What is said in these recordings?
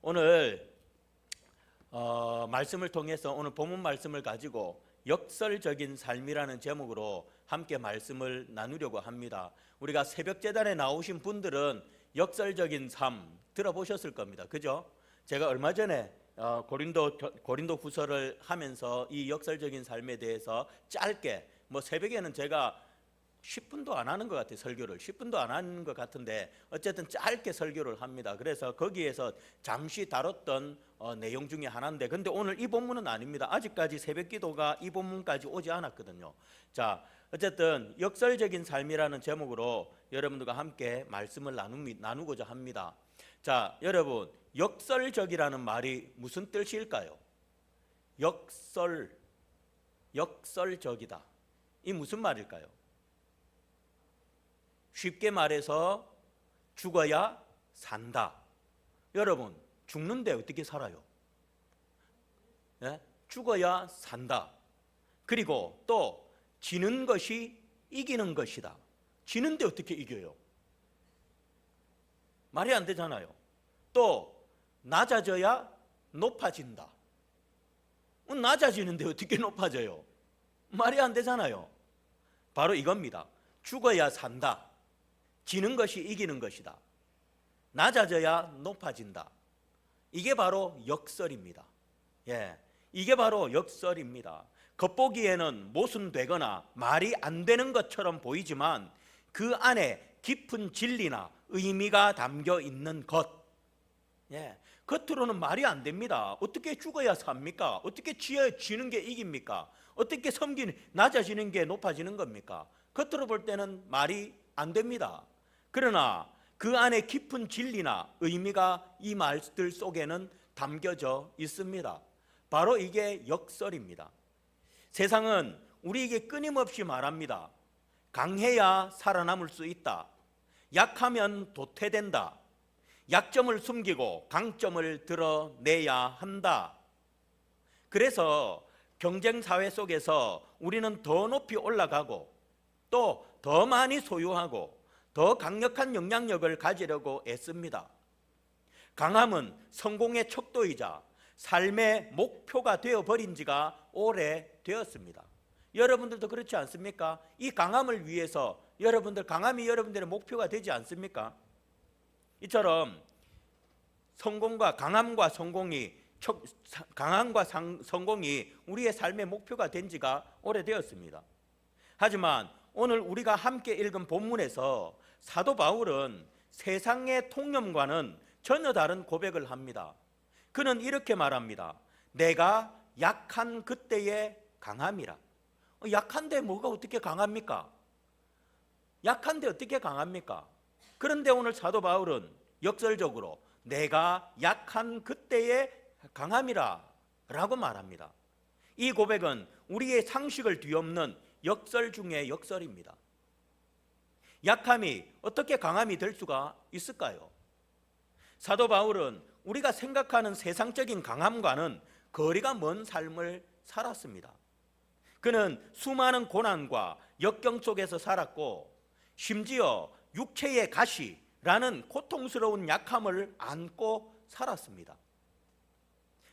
오늘 말씀을 통해서 오늘 본문 말씀을 가지고 역설적인 삶이라는 제목으로 함께 말씀을 나누려고 합니다. 우리가 새벽제단에 나오신 분들은 역설적인 삶 들어보셨을 겁니다. 그죠? 제가 얼마 전에 고린도 후서를 하면서 이 역설적인 삶에 대해서 짧게 새벽에는 제가 10분도 안 하는 것 같아요. 설교를 10분도 안 하는 것 같은데 어쨌든 짧게 설교를 합니다. 그래서 거기에서 잠시 다뤘던 내용 중에 하나인데, 근데 오늘 이 본문은 아닙니다. 아직까지 새벽기도가 이 본문까지 오지 않았거든요. 자, 어쨌든 역설적인 삶이라는 제목으로 여러분들과 함께 말씀을 나누고자 합니다. 자, 여러분, 역설적이라는 말이 무슨 뜻일까요? 역설적이다. 이 무슨 말일까요? 쉽게 말해서 죽어야 산다. 여러분, 죽는데 어떻게 살아요? 네? 죽어야 산다. 그리고 또 지는 것이 이기는 것이다. 지는데 어떻게 이겨요? 말이 안 되잖아요. 또 낮아져야 높아진다. 낮아지는데 어떻게 높아져요? 말이 안 되잖아요. 바로 이겁니다. 죽어야 산다. 지는 것이 이기는 것이다. 낮아져야 높아진다. 이게 바로 역설입니다. 예, 이게 바로 역설입니다. 겉보기에는 모순되거나 말이 안 되는 것처럼 보이지만 그 안에 깊은 진리나 의미가 담겨 있는 것. 예, 겉으로는 말이 안 됩니다. 어떻게 죽어야 삽니까? 어떻게 지는 게 이깁니까? 어떻게 낮아지는 게 높아지는 겁니까? 겉으로 볼 때는 말이 안 됩니다. 그러나 그 안에 깊은 진리나 의미가 이 말들 속에는 담겨져 있습니다. 바로 이게 역설입니다. 세상은 우리에게 끊임없이 말합니다. 강해야 살아남을 수 있다. 약하면 도태된다. 약점을 숨기고 강점을 드러내야 한다. 그래서 경쟁사회 속에서 우리는 더 높이 올라가고 또 더 많이 소유하고 더 강력한 영향력을 가지려고 애씁니다. 강함은 성공의 척도이자 삶의 목표가 되어버린 지가 오래되었습니다. 여러분들도 그렇지 않습니까? 이 강함을 위해서 강함이 여러분들의 목표가 되지 않습니까? 이처럼 강함과 성공이 우리의 삶의 목표가 된 지가 오래되었습니다. 하지만 오늘 우리가 함께 읽은 본문에서 사도 바울은 세상의 통념과는 전혀 다른 고백을 합니다. 그는 이렇게 말합니다. 내가 약한 그때의 강함이라. 약한데 뭐가 어떻게 강합니까? 약한데 어떻게 강합니까? 그런데 오늘 사도 바울은 역설적으로 내가 약한 그때의 강함이라 라고 말합니다. 이 고백은 우리의 상식을 뒤엎는 역설 중에 역설입니다. 약함이 어떻게 강함이 될 수가 있을까요? 사도 바울은 우리가 생각하는 세상적인 강함과는 거리가 먼 삶을 살았습니다. 그는 수많은 고난과 역경 속에서 살았고 심지어 육체의 가시라는 고통스러운 약함을 안고 살았습니다.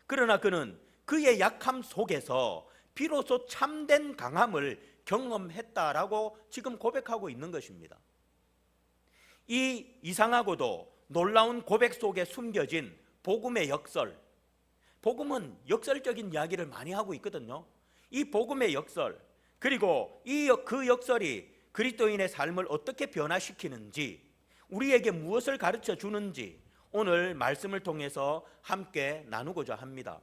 그러나 그는 그의 약함 속에서 비로소 참된 강함을 경험했다라고 지금 고백하고 있는 것입니다. 이 이상하고도 놀라운 고백 속에 숨겨진 복음의 역설. 복음은 역설적인 이야기를 많이 하고 있거든요. 이 복음의 역설, 그리고 그 역설이 그리스도인의 삶을 어떻게 변화시키는지, 우리에게 무엇을 가르쳐 주는지 오늘 말씀을 통해서 함께 나누고자 합니다.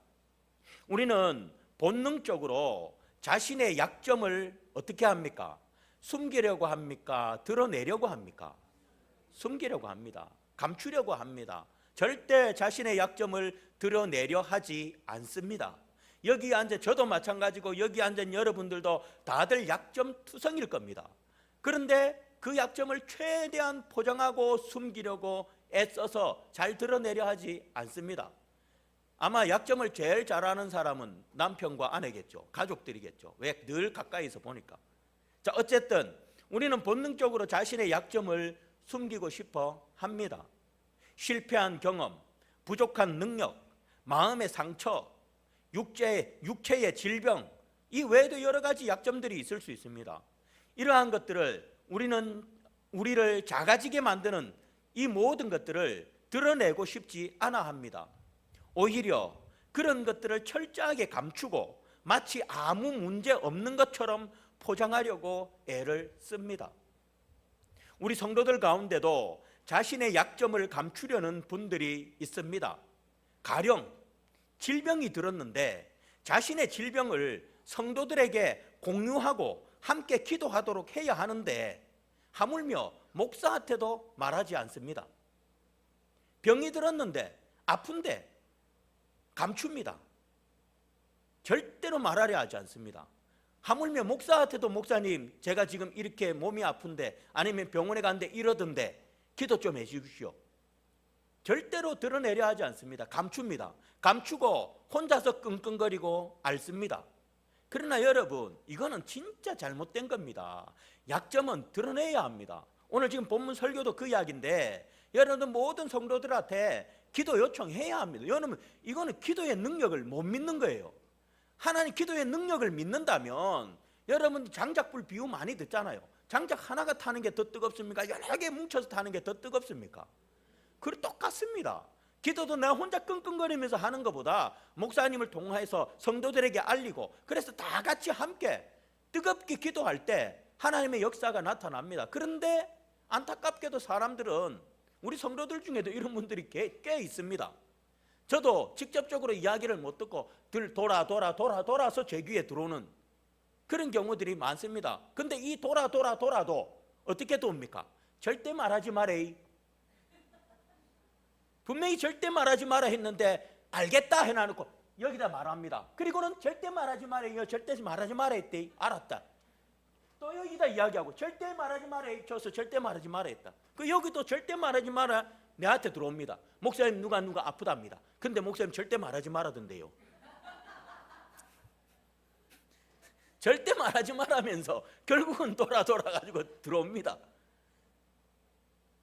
우리는 본능적으로 자신의 약점을 어떻게 합니까? 숨기려고 합니까? 드러내려고 합니까? 숨기려고 합니다. 감추려고 합니다. 절대 자신의 약점을 드러내려 하지 않습니다. 여기 앉아 저도 마찬가지고 여기 앉은 여러분들도 다들 약점 투성일 겁니다. 그런데 그 약점을 최대한 포장하고 숨기려고 애써서 잘 드러내려 하지 않습니다. 아마 약점을 제일 잘 아는 사람은 남편과 아내겠죠. 가족들이겠죠. 왜? 늘 가까이서 보니까. 자, 어쨌든 우리는 본능적으로 자신의 약점을 숨기고 싶어 합니다. 실패한 경험, 부족한 능력, 마음의 상처, 육체의 질병, 이 외에도 여러 가지 약점들이 있을 수 있습니다. 이러한 것들을 우리를 작아지게 만드는 이 모든 것들을 드러내고 싶지 않아 합니다. 오히려 그런 것들을 철저하게 감추고 마치 아무 문제 없는 것처럼 포장하려고 애를 씁니다. 우리 성도들 가운데도 자신의 약점을 감추려는 분들이 있습니다. 가령 질병이 들었는데 자신의 질병을 성도들에게 공유하고 함께 기도하도록 해야 하는데 하물며 목사한테도 말하지 않습니다. 병이 들었는데 아픈데 감춥니다. 절대로 말하려 하지 않습니다. 하물며 목사한테도 목사님 제가 지금 이렇게 몸이 아픈데 아니면 병원에 갔는데 이러던데 기도 좀 해주십시오. 절대로 드러내려 하지 않습니다. 감춥니다. 감추고 혼자서 끙끙거리고 앓습니다. 그러나 여러분, 이거는 진짜 잘못된 겁니다. 약점은 드러내야 합니다. 오늘 지금 본문 설교도 그 이야기인데 여러분 모든 성도들한테 기도 요청해야 합니다. 여러분 이거는 기도의 능력을 못 믿는 거예요. 하나님 기도의 능력을 믿는다면 여러분 장작불 비유 많이 듣잖아요. 장작 하나가 타는 게 더 뜨겁습니까? 여러 개 뭉쳐서 타는 게 더 뜨겁습니까? 그래 똑같습니다. 기도도 내가 혼자 끙끙거리면서 하는 것보다 목사님을 통해서 성도들에게 알리고 그래서 다 같이 함께 뜨겁게 기도할 때 하나님의 역사가 나타납니다. 그런데 안타깝게도 사람들은 우리 성도들 중에도 이런 분들이 꽤 있습니다. 저도 직접적으로 이야기를 못 듣고 돌아서 제 귀에 들어오는 그런 경우들이 많습니다. 근데 이 돌아도 어떻게 도웁니까? 절대 말하지 말아이. 분명히 절대 말하지 마라 했는데 알겠다 해놔놓고 여기다 말합니다. 그리고는 절대 말하지 말아요. 절대 말하지 마라 했대. 알았다. 또 여기다 이야기하고 절대 말하지 마라 해줘서 절대 말하지 마라 했다. 그 여기도 절대 말하지 마라 내한테 들어옵니다. 목사님 누가 아프답니다. 근데 목사님 절대 말하지 말아던데요. 절대 말하지 말하면서 결국은 돌아가지고 들어옵니다.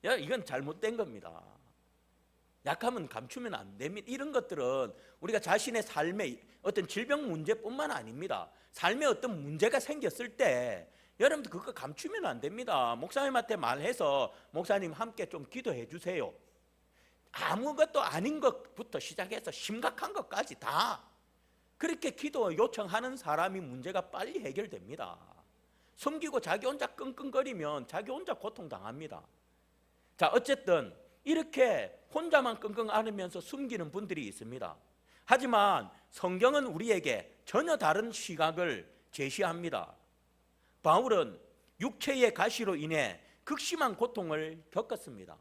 야, 이건 잘못된 겁니다. 약하면 감추면 안 됩니다. 이런 것들은 우리가 자신의 삶의 어떤 질병 문제뿐만 아닙니다. 삶에 어떤 문제가 생겼을 때 여러분들 그거 감추면 안 됩니다. 목사님한테 말해서 목사님 함께 좀 기도해 주세요. 아무것도 아닌 것부터 시작해서 심각한 것까지 다 그렇게 기도 요청하는 사람이 문제가 빨리 해결됩니다. 숨기고 자기 혼자 끙끙거리면 자기 혼자 고통당합니다. 자, 어쨌든 이렇게 혼자만 끙끙 앓으면서 숨기는 분들이 있습니다. 하지만 성경은 우리에게 전혀 다른 시각을 제시합니다. 바울은 육체의 가시로 인해 극심한 고통을 겪었습니다.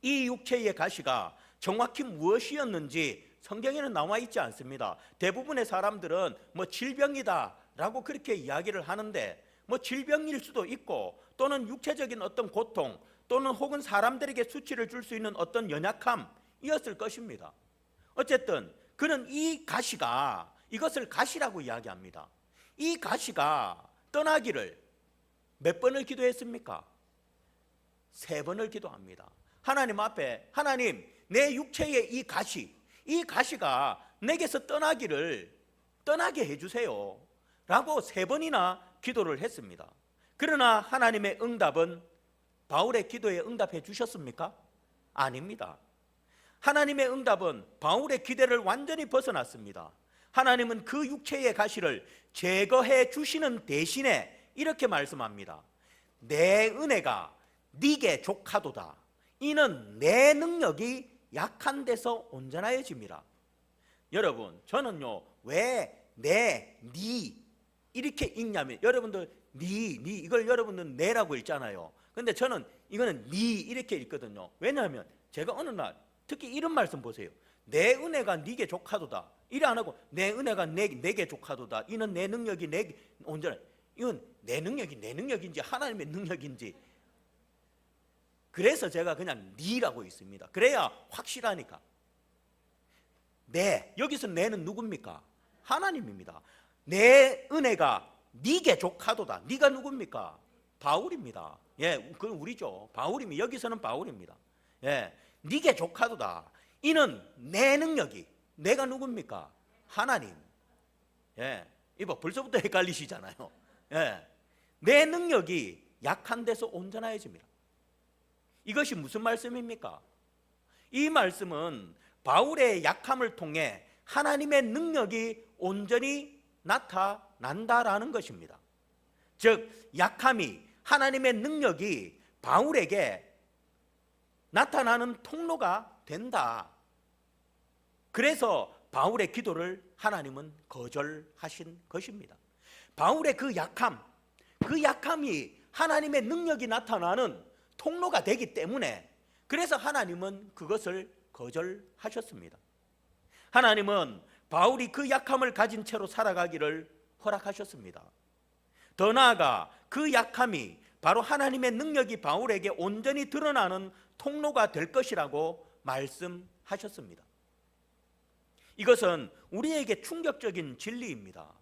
이 육체의 가시가 정확히 무엇이었는지 성경에는 나와 있지 않습니다. 대부분의 사람들은 질병이다라고 그렇게 이야기를 하는데 질병일 수도 있고 또는 육체적인 어떤 고통 또는 혹은 사람들에게 수치를 줄 수 있는 어떤 연약함이었을 것입니다. 어쨌든 그는 이 가시가 이것을 가시라고 이야기합니다. 이 가시가 떠나기를 몇 번을 기도했습니까? 3번을 기도합니다. 하나님 앞에 하나님 내 육체의 이 가시가 내게서 떠나게 해주세요 라고 3번이나 기도를 했습니다. 그러나 하나님의 응답은 바울의 기도에 응답해 주셨습니까? 아닙니다. 하나님의 응답은 바울의 기대를 완전히 벗어났습니다. 하나님은 그 육체의 가시를 제거해 주시는 대신에 이렇게 말씀합니다. 내 은혜가 네게 족하도다. 이는 내 능력이 약한 데서 온전하여집니다. 여러분, 저는요 왜 니 이렇게 읽냐면 여러분들 니 이걸 여러분들 내라고 읽잖아요. 근데 저는 이거는 니 이렇게 읽거든요. 왜냐하면 제가 어느 날 특히 이런 말씀 보세요. 내 은혜가 네게 족하도다. 이래 안 하고 내 은혜가 내게 족하도다. 이는 내 능력이 내게 온전해. 이건 내 능력인지 하나님의 능력인지. 그래서 제가 그냥 니라고 있습니다. 그래야 확실하니까. 여기서 내는 누굽니까? 하나님입니다. 내 은혜가 네게 족하도다. 네가 누굽니까? 바울입니다. 예, 그건 우리죠. 바울입니다. 여기서는 바울입니다. 예, 네게 족하도다. 이는 내 능력이, 내가 누굽니까? 하나님. 예, 이거 벌써부터 헷갈리시잖아요. 예, 내 능력이 약한 데서 온전해집니다. 이것이 무슨 말씀입니까? 이 말씀은 바울의 약함을 통해 하나님의 능력이 온전히 나타난다라는 것입니다. 즉 약함이, 하나님의 능력이 바울에게 나타나는 통로가 된다. 그래서 바울의 기도를 하나님은 거절하신 것입니다. 바울의 그 약함이 하나님의 능력이 나타나는 통로가 되기 때문에, 그래서 하나님은 그것을 거절하셨습니다. 하나님은 바울이 그 약함을 가진 채로 살아가기를 허락하셨습니다. 더 나아가 그 약함이 바로 하나님의 능력이 바울에게 온전히 드러나는 통로가 될 것이라고 말씀하셨습니다. 이것은 우리에게 충격적인 진리입니다.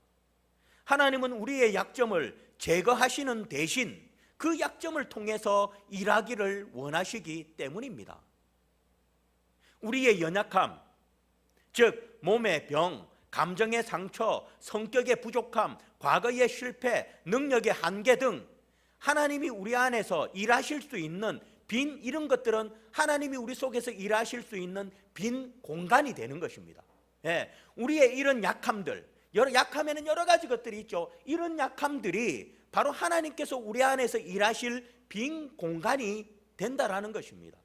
하나님은 우리의 약점을 제거하시는 대신 그 약점을 통해서 일하기를 원하시기 때문입니다. 우리의 연약함, 즉 몸의 병, 감정의 상처, 성격의 부족함, 과거의 실패, 능력의 한계 등 하나님이 우리 안에서 일하실 수 있는 이런 것들은 하나님이 우리 속에서 일하실 수 있는 빈 공간이 되는 것입니다. 예, 우리의 이런 약함들, 약함에는 여러 가지 것들이 있죠. 이런 약함들이 바로 하나님께서 우리 안에서 일하실 빈 공간이 된다라는 것입니다.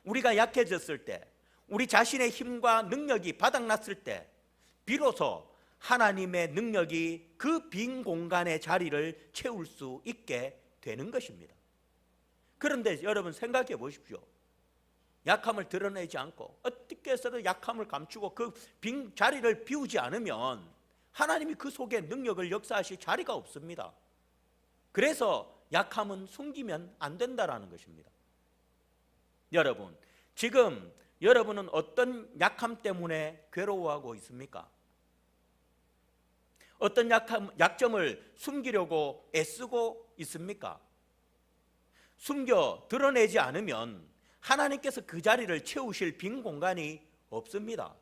우리가 약해졌을 때, 우리 자신의 힘과 능력이 바닥났을 때 비로소 하나님의 능력이 그 빈 공간의 자리를 채울 수 있게 되는 것입니다. 그런데 여러분 생각해 보십시오. 약함을 드러내지 않고 어떻게 해서든 약함을 감추고 그 빈 자리를 비우지 않으면 하나님이 그 속에 능력을 역사하실 자리가 없습니다. 그래서 약함은 숨기면 안 된다라는 것입니다. 여러분, 지금 여러분은 어떤 약함 때문에 괴로워하고 있습니까? 어떤 약점을 숨기려고 애쓰고 있습니까? 숨겨 드러내지 않으면 하나님께서 그 자리를 채우실 빈 공간이 없습니다.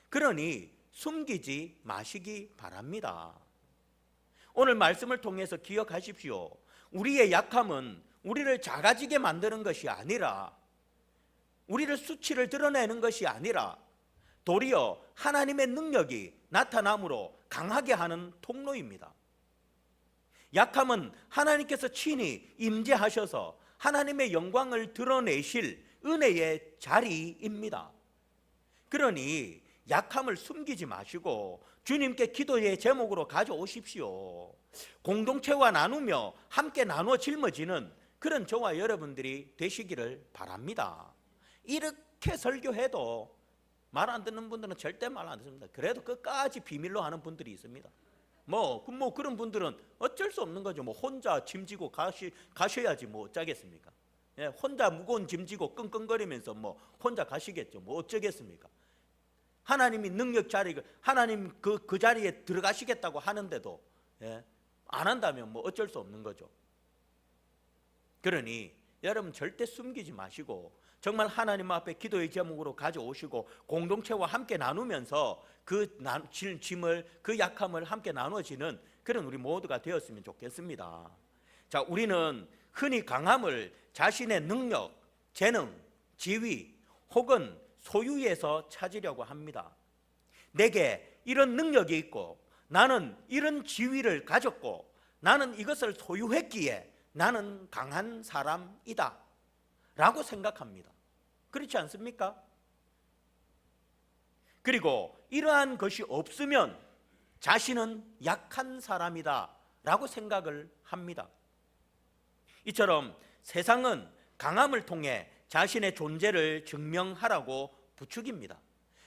그러니 숨기지 마시기 바랍니다. 오늘 말씀을 통해서 기억하십시오. 우리의 약함은 우리를 작아지게 만드는 것이 아니라, 우리를 수치를 드러내는 것이 아니라 도리어 하나님의 능력이 나타남으로 강하게 하는 통로입니다. 약함은 하나님께서 친히 임재하셔서 하나님의 영광을 드러내실 은혜의 자리입니다. 그러니 약함을 숨기지 마시고 주님께 기도의 제목으로 가져오십시오. 공동체와 나누며 함께 나누어 짊어지는 그런 저와 여러분들이 되시기를 바랍니다. 이렇게 설교해도 말 안 듣는 분들은 절대 말 안 듣습니다. 그래도 끝까지 비밀로 하는 분들이 있습니다. 뭐 그런 분들은 어쩔 수 없는 거죠. 뭐 혼자 짐지고 가셔야지 뭐 어쩌겠습니까? 예, 혼자 무거운 짐지고 끙끙거리면서 뭐 혼자 가시겠죠. 뭐 어쩌겠습니까? 하나님이 능력 자리, 하나님 그 자리에 들어가시겠다고 하는데도 안 한다면 뭐 어쩔 수 없는 거죠. 그러니 여러분 절대 숨기지 마시고 정말 하나님 앞에 기도의 제목으로 가져오시고 공동체와 함께 나누면서 그 짐을, 그 약함을 함께 나눠지는 그런 우리 모두가 되었으면 좋겠습니다. 자, 우리는 흔히 강함을 자신의 능력, 재능, 지위 혹은 소유에서 찾으려고 합니다. 내게 이런 능력이 있고 나는 이런 지위를 가졌고 나는 이것을 소유했기에 나는 강한 사람이다 라고 생각합니다. 그렇지 않습니까? 그리고 이러한 것이 없으면 자신은 약한 사람이다 라고 생각을 합니다. 이처럼 세상은 강함을 통해 자신의 존재를 증명하라고 부추깁니다.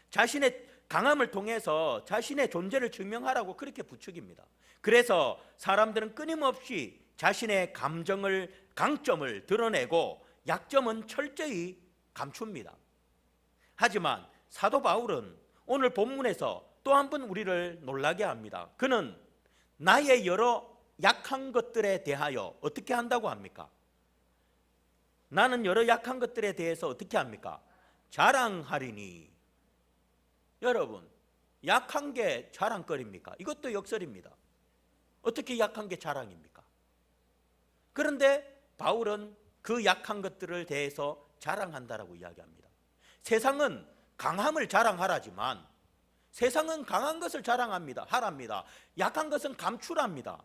자신의 강함을 통해서 자신의 존재를 증명하라고 그렇게 부추깁니다. 그래서 사람들은 끊임없이 자신의 강점을 드러내고 약점은 철저히 감춥니다. 하지만 사도 바울은 오늘 본문에서 또 한 번 우리를 놀라게 합니다. 그는 나의 여러 약한 것들에 대하여 어떻게 한다고 합니까? 나는 여러 약한 것들에 대해서 어떻게 합니까? 자랑하리니. 여러분, 약한 게 자랑거리입니까? 이것도 역설입니다. 어떻게 약한 게 자랑입니까? 그런데 바울은 그 약한 것들을 대해서 자랑한다라고 이야기합니다. 세상은 강함을 자랑하라지만 세상은 강한 것을 자랑합니다. 하랍니다. 약한 것은 감추랍니다.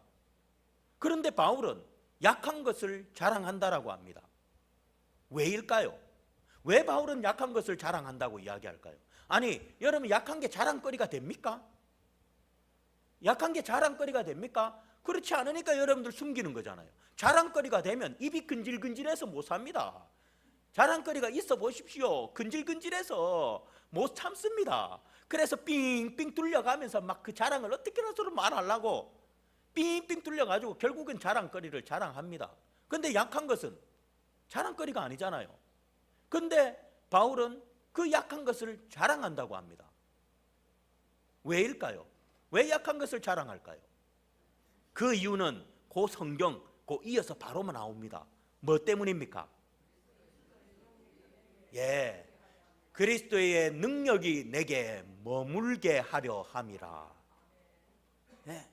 그런데 바울은 약한 것을 자랑한다라고 합니다. 왜일까요? 왜 바울은 약한 것을 자랑한다고 이야기할까요? 아니, 여러분, 약한 게 자랑거리가 됩니까? 약한 게 자랑거리가 됩니까? 그렇지 않으니까 여러분들 숨기는 거잖아요. 자랑거리가 되면 입이 근질근질해서 못 삽니다. 자랑거리가 있어 보십시오. 근질근질해서 못 참습니다. 그래서 삥삥 뚫려가면서 막 그 자랑을 어떻게라도 말하려고 삥삥 뚫려가지고 결국은 자랑거리를 자랑합니다. 근데 약한 것은 자랑거리가 아니잖아요. 근데 바울은 그 약한 것을 자랑한다고 합니다. 왜일까요? 왜 약한 것을 자랑할까요? 그 이유는 그 성경 그 이어서 바로 나옵니다. 뭐 때문입니까? 예, 그리스도의 능력이 내게 머물게 하려 함이라. 예,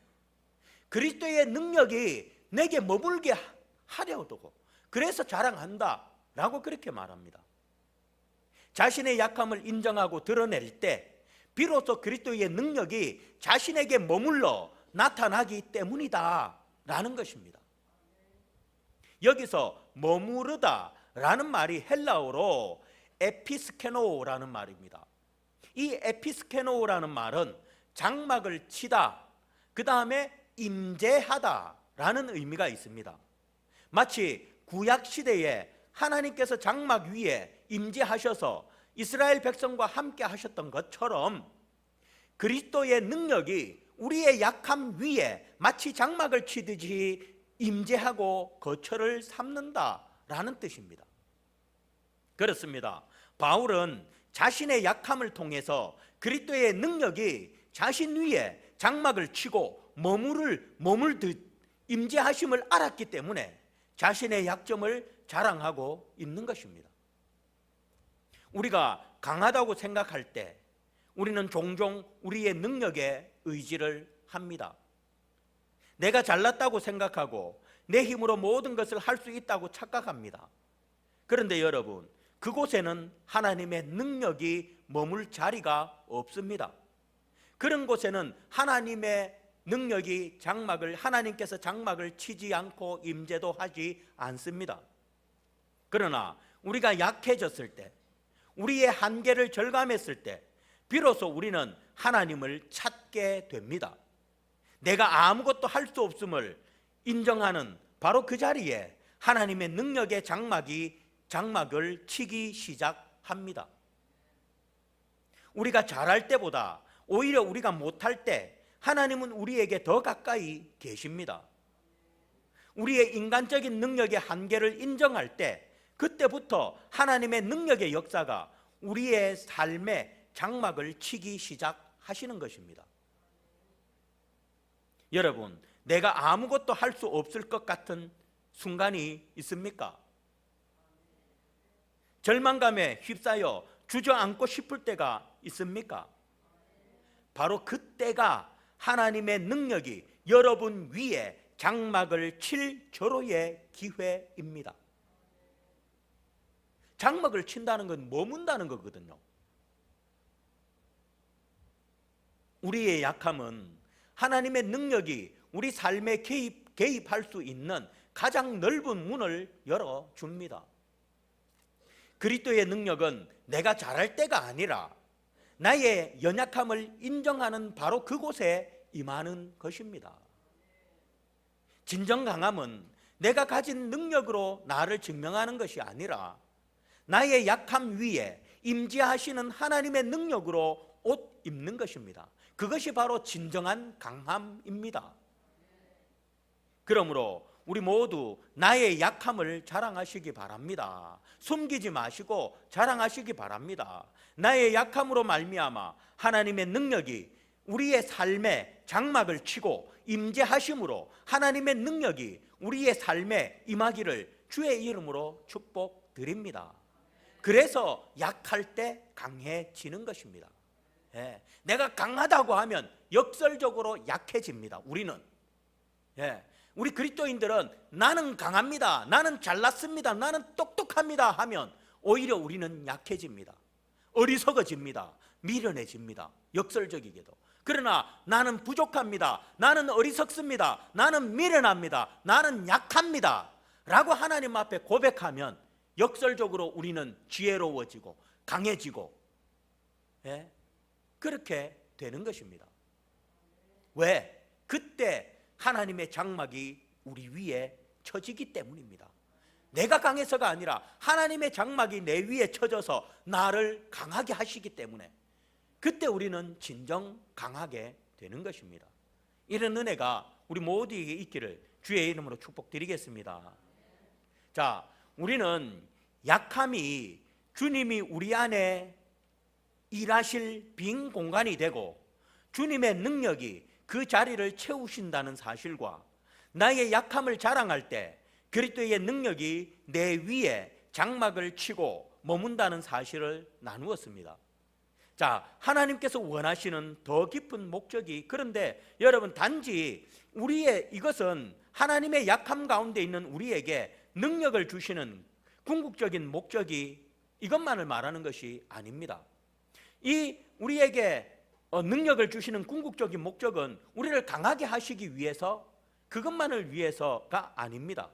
그리스도의 능력이 내게 머물게 하려 두고 그래서 자랑한다 라고 그렇게 말합니다. 자신의 약함을 인정하고 드러낼 때 비로소 그리스도의 능력이 자신에게 머물러 나타나기 때문이다 라는 것입니다. 여기서 머무르다 라는 말이 헬라어로 에피스케노라는 말입니다. 이 에피스케노라는 말은 장막을 치다, 그 다음에 임재하다 라는 의미가 있습니다. 마치 구약시대에 하나님께서 장막 위에 임재하셔서 이스라엘 백성과 함께 하셨던 것처럼 그리스도의 능력이 우리의 약함 위에 마치 장막을 치듯이 임재하고 거처를 삼는다라는 뜻입니다. 그렇습니다. 바울은 자신의 약함을 통해서 그리스도의 능력이 자신 위에 장막을 치고 머물듯 임재하심을 알았기 때문에 자신의 약점을 자랑하고 있는 것입니다. 우리가 강하다고 생각할 때 우리는 종종 우리의 능력에 의지를 합니다. 내가 잘났다고 생각하고 내 힘으로 모든 것을 할 수 있다고 착각합니다. 그런데 여러분, 그곳에는 하나님의 능력이 머물 자리가 없습니다. 그런 곳에는 하나님의 능력이 하나님께서 장막을 치지 않고 임재도 하지 않습니다. 그러나 우리가 약해졌을 때, 우리의 한계를 절감했을 때 비로소 우리는 하나님을 찾게 됩니다. 내가 아무것도 할 수 없음을 인정하는 바로 그 자리에 하나님의 능력의 장막을 치기 시작합니다. 우리가 잘할 때보다 오히려 우리가 못할 때 하나님은 우리에게 더 가까이 계십니다. 우리의 인간적인 능력의 한계를 인정할 때 그때부터 하나님의 능력의 역사가 우리의 삶에 장막을 치기 시작하시는 것입니다. 여러분, 내가 아무것도 할 수 없을 것 같은 순간이 있습니까? 절망감에 휩싸여 주저앉고 싶을 때가 있습니까? 바로 그때가 하나님의 능력이 여러분 위에 장막을 칠 절호의 기회입니다. 장막을 친다는 건 머문다는 거거든요. 우리의 약함은 하나님의 능력이 우리 삶에 개입할 수 있는 가장 넓은 문을 열어줍니다. 그리스도의 능력은 내가 잘할 때가 아니라 나의 연약함을 인정하는 바로 그곳에 임하는 것입니다. 진정 강함은 내가 가진 능력으로 나를 증명하는 것이 아니라 나의 약함 위에 임재하시는 하나님의 능력으로 옷 입는 것입니다. 그것이 바로 진정한 강함입니다. 그러므로 우리 모두 나의 약함을 자랑하시기 바랍니다. 숨기지 마시고 자랑하시기 바랍니다. 나의 약함으로 말미암아 하나님의 능력이 우리의 삶에 장막을 치고 임재하심으로 하나님의 능력이 우리의 삶에 임하기를 주의 이름으로 축복드립니다. 그래서 약할 때 강해지는 것입니다. 예. 내가 강하다고 하면 역설적으로 약해집니다. 우리는. 예. 우리 그리스도인들은 나는 강합니다, 나는 잘났습니다, 나는 똑똑합니다 하면 오히려 우리는 약해집니다. 어리석어집니다. 미련해집니다. 역설적이게도. 그러나 나는 부족합니다, 나는 어리석습니다, 나는 미련합니다, 나는 약합니다 라고 하나님 앞에 고백하면 역설적으로 우리는 지혜로워지고 강해지고, 예? 그렇게 되는 것입니다. 왜? 그때 하나님의 장막이 우리 위에 쳐지기 때문입니다. 내가 강해서가 아니라 하나님의 장막이 내 위에 쳐져서 나를 강하게 하시기 때문에 그때 우리는 진정 강하게 되는 것입니다. 이런 은혜가 우리 모두에게 있기를 주의 이름으로 축복드리겠습니다. 자, 우리는 약함이 주님이 우리 안에 일하실 빈 공간이 되고 주님의 능력이 그 자리를 채우신다는 사실과 나의 약함을 자랑할 때 그리스도의 능력이 내 위에 장막을 치고 머문다는 사실을 나누었습니다. 자, 하나님께서 원하시는 더 깊은 목적이, 그런데 여러분 단지 이것은 하나님의 약함 가운데 있는 우리에게 능력을 주시는 궁극적인 목적이 이것만을 말하는 것이 아닙니다. 이 우리에게 능력을 주시는 궁극적인 목적은 우리를 강하게 하시기 위해서, 그것만을 위해서가 아닙니다.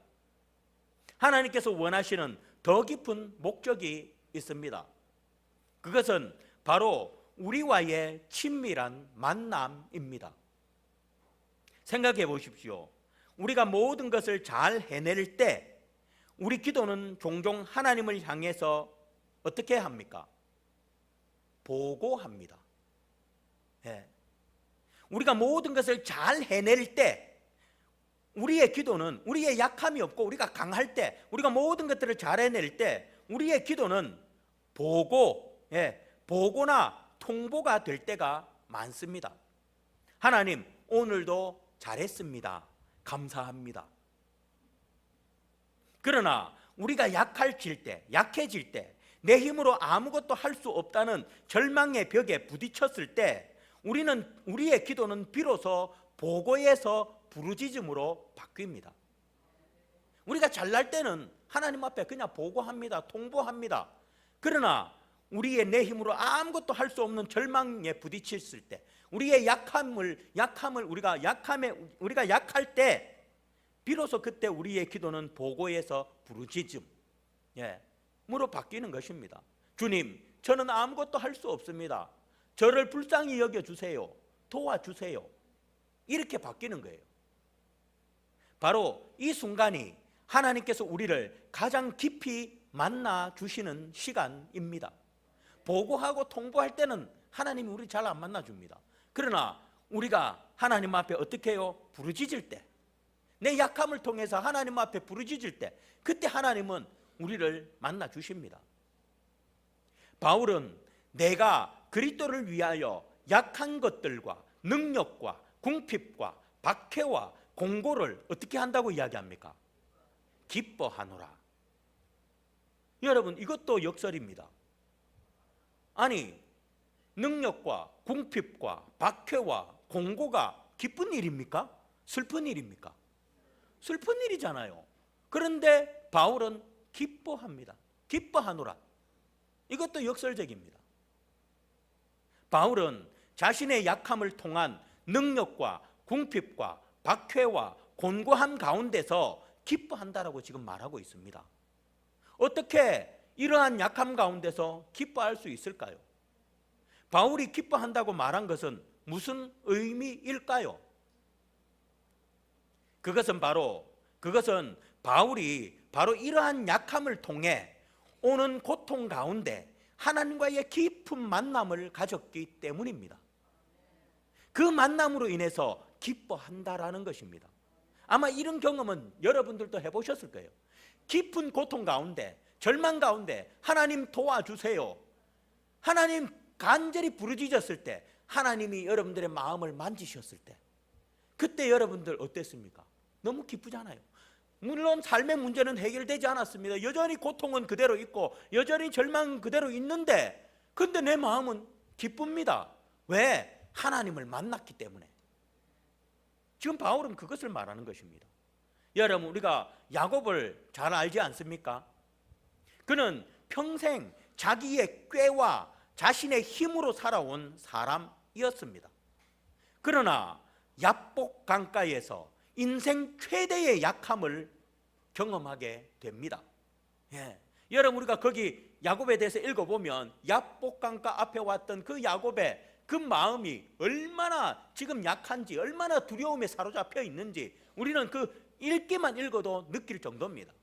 하나님께서 원하시는 더 깊은 목적이 있습니다. 그것은 바로 우리와의 친밀한 만남입니다. 생각해 보십시오. 우리가 모든 것을 잘 해낼 때 우리 기도는 종종 하나님을 향해서 어떻게 합니까? 보고합니다. 예. 우리가 모든 것을 잘 해낼 때 우리의 기도는, 우리의 약함이 없고 우리가 강할 때, 우리가 모든 것들을 잘 해낼 때 우리의 기도는 보고나 통보가 될 때가 많습니다. 하나님, 오늘도 잘했습니다, 감사합니다. 그러나 우리가 약해질 때, 내 힘으로 아무것도 할 수 없다는 절망의 벽에 부딪혔을 때 우리의 기도는 비로소 보고에서 부르짖음으로 바뀝니다. 우리가 잘날 때는 하나님 앞에 그냥 보고합니다, 통보합니다. 그러나 우리의 내 힘으로 아무것도 할 수 없는 절망에 부딪혔을 때, 우리의 우리가 약할 때 비로소 그때 우리의 기도는 보고에서 부르짖음으로 바뀌는 것입니다. 주님, 저는 아무것도 할 수 없습니다. 저를 불쌍히 여겨주세요, 도와주세요. 이렇게 바뀌는 거예요. 바로 이 순간이 하나님께서 우리를 가장 깊이 만나 주시는 시간입니다. 보고하고 통보할 때는 하나님이 우리 잘 안 만나 줍니다. 그러나 우리가 하나님 앞에 어떻게 해요? 부르짖을 때, 내 약함을 통해서 하나님 앞에 부르짖을 때, 그때 하나님은 우리를 만나 주십니다. 바울은 내가 그리스도를 위하여 약한 것들과 능력과 궁핍과 박해와 공고를 어떻게 한다고 이야기합니까? 기뻐하노라. 여러분, 이것도 역설입니다. 아니, 능력과 궁핍과 박해와 공고가 기쁜 일입니까? 슬픈 일입니까? 슬픈 일이잖아요. 그런데 바울은 기뻐합니다. 기뻐하노라. 이것도 역설적입니다. 바울은 자신의 약함을 통한 능력과 궁핍과 박해와 곤고함 가운데서 기뻐한다라고 지금 말하고 있습니다. 어떻게 이러한 약함 가운데서 기뻐할 수 있을까요? 바울이 기뻐한다고 말한 것은 무슨 의미일까요? 그것은 바울이 바로 이러한 약함을 통해 오는 고통 가운데 하나님과의 깊은 만남을 가졌기 때문입니다. 그 만남으로 인해서 기뻐한다라는 것입니다. 아마 이런 경험은 여러분들도 해보셨을 거예요. 깊은 고통 가운데, 절망 가운데 하나님 도와주세요, 하나님 간절히 부르짖었을 때, 하나님이 여러분들의 마음을 만지셨을 때, 그때 여러분들 어땠습니까? 너무 기쁘잖아요. 물론 삶의 문제는 해결되지 않았습니다. 여전히 고통은 그대로 있고 여전히 절망은 그대로 있는데, 근데 내 마음은 기쁩니다. 왜? 하나님을 만났기 때문에. 지금 바울은 그것을 말하는 것입니다. 여러분, 우리가 야곱을 잘 알지 않습니까? 그는 평생 자기의 꾀와 자신의 힘으로 살아온 사람이었습니다. 그러나 야복 강가에서 인생 최대의 약함을 경험하게 됩니다. 여러분, 우리가 거기 야곱에 대해서 읽어보면 야복 강가 앞에 왔던 그 야곱의 그 마음이 얼마나 지금 약한지, 얼마나 두려움에 사로잡혀 있는지 우리는 그 읽기만 읽어도 느낄 정도입니다.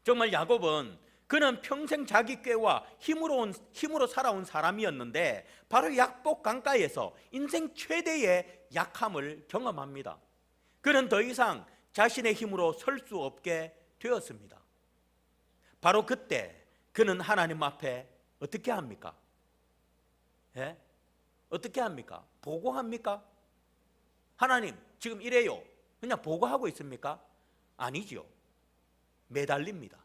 정말 야곱은 그는 평생 자기 꾀와 힘으로 살아온 사람이었는데 바로 야복 강가에서 인생 최대의 약함을 경험합니다. 그는 더 이상 자신의 힘으로 설 수 없게 되었습니다. 바로 그때 그는 하나님 앞에 어떻게 합니까? 어떻게 합니까? 보고합니까? 하나님, 지금 이래요. 그냥 보고하고 있습니까? 아니지요. 매달립니다.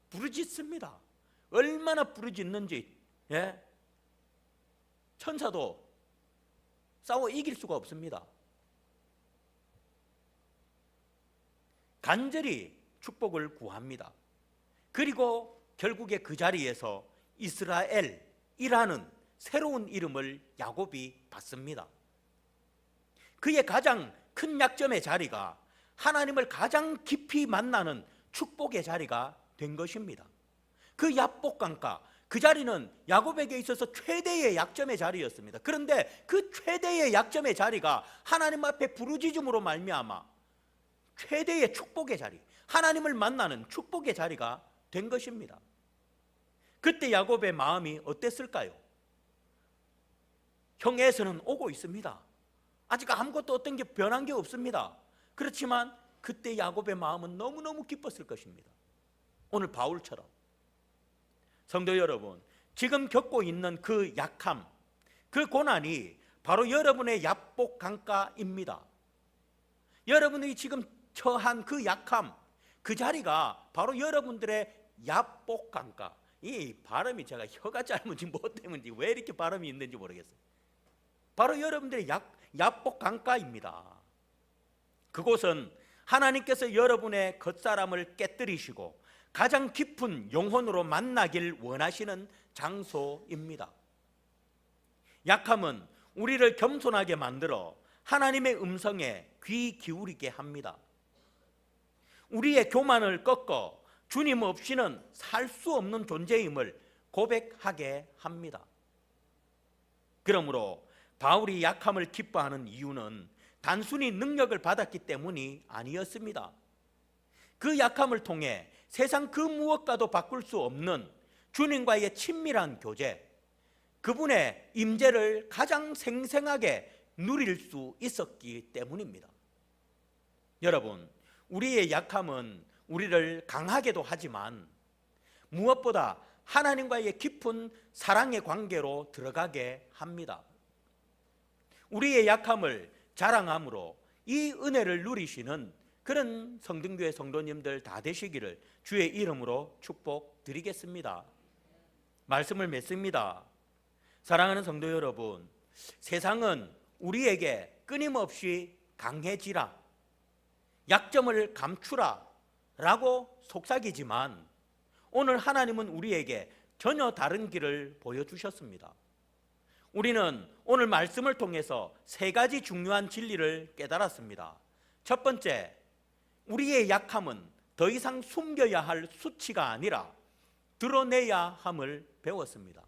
부르짖습니다. 얼마나 부르짖는지, 천사도 싸워 이길 수가 없습니다. 간절히 축복을 구합니다. 그리고 결국에 그 자리에서 이스라엘이라는 새로운 이름을 야곱이 받습니다. 그의 가장 큰 약점의 자리가 하나님을 가장 깊이 만나는 축복의 자리가 된 것입니다. 그 야복강가, 그 자리는 야곱에게 있어서 최대의 약점의 자리였습니다. 그런데 그 최대의 약점의 자리가 하나님 앞에 부르짖음으로 말미암아 최대의 축복의 자리, 하나님을 만나는 축복의 자리가 된 것입니다. 그때 야곱의 마음이 어땠을까요? 형에서는 오고 있습니다. 아직 아무것도 어떤 게 변한 게 없습니다. 그렇지만 그때 야곱의 마음은 너무너무 기뻤을 것입니다. 오늘 바울처럼. 성도 여러분, 지금 겪고 있는 그 약함, 그 고난이 바로 여러분의 야복 강가입니다. 여러분이 지금 처한 그 약함, 그 자리가 바로 여러분들의 야복 강가. 이 발음이 제가 혀가 짧은지 뭐 때문인지 왜 이렇게 발음이 있는지 모르겠어요. 바로 여러분들의 야복 강가입니다. 그곳은 하나님께서 여러분의 겉사람을 깨뜨리시고 가장 깊은 영혼으로 만나길 원하시는 장소입니다. 약함은 우리를 겸손하게 만들어 하나님의 음성에 귀 기울이게 합니다. 우리의 교만을 꺾어 주님 없이는 살 수 없는 존재임을 고백하게 합니다. 그러므로 바울이 약함을 기뻐하는 이유는 단순히 능력을 받았기 때문이 아니었습니다. 그 약함을 통해 세상 그 무엇과도 바꿀 수 없는 주님과의 친밀한 교제, 그분의 임재를 가장 생생하게 누릴 수 있었기 때문입니다. 여러분, 우리의 약함은 우리를 강하게도 하지만 무엇보다 하나님과의 깊은 사랑의 관계로 들어가게 합니다. 우리의 약함을 자랑함으로 이 은혜를 누리시는 그런 성등교회 성도님들 다 되시기를 주의 이름으로 축복드리겠습니다. 말씀을 맺습니다. 사랑하는 성도 여러분, 세상은 우리에게 끊임없이 강해지라, 약점을 감추라 라고 속삭이지만 오늘 하나님은 우리에게 전혀 다른 길을 보여주셨습니다. 우리는 오늘 말씀을 통해서 세 가지 중요한 진리를 깨달았습니다. 첫 번째, 우리의 약함은 더 이상 숨겨야 할 수치가 아니라 드러내야 함을 배웠습니다.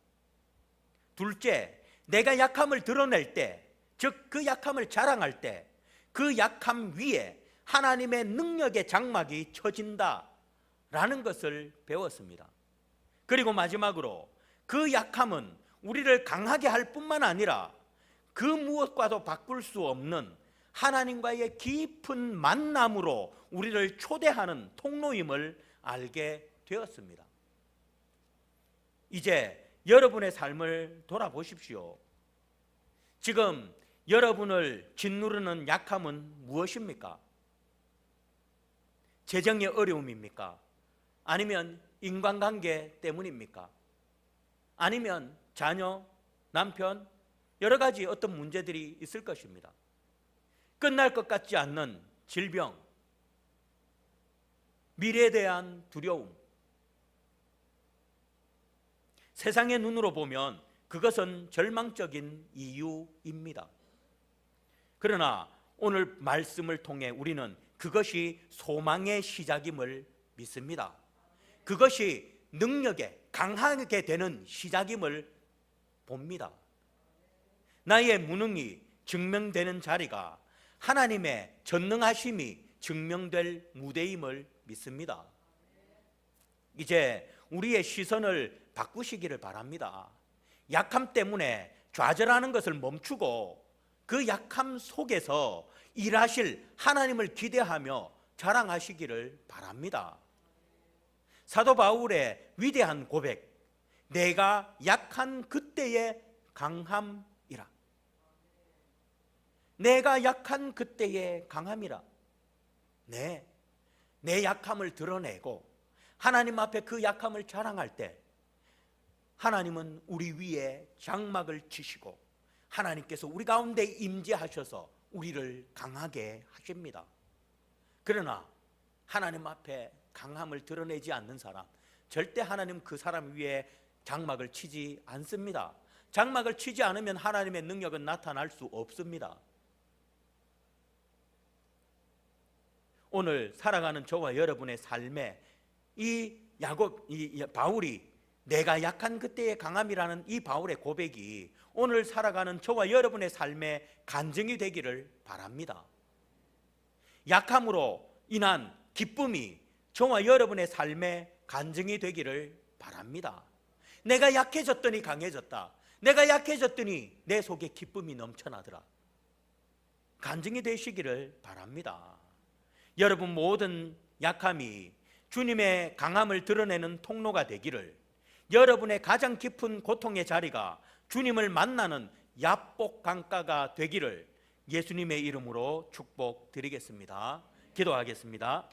둘째, 내가 약함을 드러낼 때, 즉 그 약함을 자랑할 때 그 약함 위에 하나님의 능력의 장막이 쳐진다라는 것을 배웠습니다. 그리고 마지막으로 그 약함은 우리를 강하게 할 뿐만 아니라 그 무엇과도 바꿀 수 없는 하나님과의 깊은 만남으로 우리를 초대하는 통로임을 알게 되었습니다. 이제 여러분의 삶을 돌아보십시오. 지금 여러분을 짓누르는 약함은 무엇입니까? 재정의 어려움입니까? 아니면 인간관계 때문입니까? 아니면 자녀, 남편, 여러 가지 어떤 문제들이 있을 것입니다. 끝날 것 같지 않는 질병, 미래에 대한 두려움. 세상의 눈으로 보면 그것은 절망적인 이유입니다. 그러나 오늘 말씀을 통해 우리는 그것이 소망의 시작임을 믿습니다. 그것이 능력에 강하게 되는 시작임을 봅니다. 나의 무능이 증명되는 자리가 하나님의 전능하심이 증명될 무대임을 믿습니다. 이제 우리의 시선을 바꾸시기를 바랍니다. 약함 때문에 좌절하는 것을 멈추고 그 약함 속에서 일하실 하나님을 기대하며 자랑하시기를 바랍니다. 사도 바울의 위대한 고백, 내가 약한 그때의 강함이라. 내가 약한 그때의 강함이라. 네, 내 약함을 드러내고 하나님 앞에 그 약함을 자랑할 때 하나님은 우리 위에 장막을 치시고 하나님께서 우리 가운데 임재하셔서 우리를 강하게 하십니다. 그러나 하나님 앞에 강함을 드러내지 않는 사람, 절대 하나님 그 사람 위에 장막을 치지 않습니다. 장막을 치지 않으면 하나님의 능력은 나타날 수 없습니다. 오늘 살아가는 저와 여러분의 삶에 이 바울이 내가 약한 그때의 강함이라는 이 바울의 고백이 오늘 살아가는 저와 여러분의 삶에 간증이 되기를 바랍니다. 약함으로 인한 기쁨이 저와 여러분의 삶에 간증이 되기를 바랍니다. 내가 약해졌더니 강해졌다. 내가 약해졌더니 내 속에 기쁨이 넘쳐나더라. 간증이 되시기를 바랍니다. 여러분 모든 약함이 주님의 강함을 드러내는 통로가 되기를, 여러분의 가장 깊은 고통의 자리가 주님을 만나는 야복 강가가 되기를 예수님의 이름으로 축복드리겠습니다. 기도하겠습니다.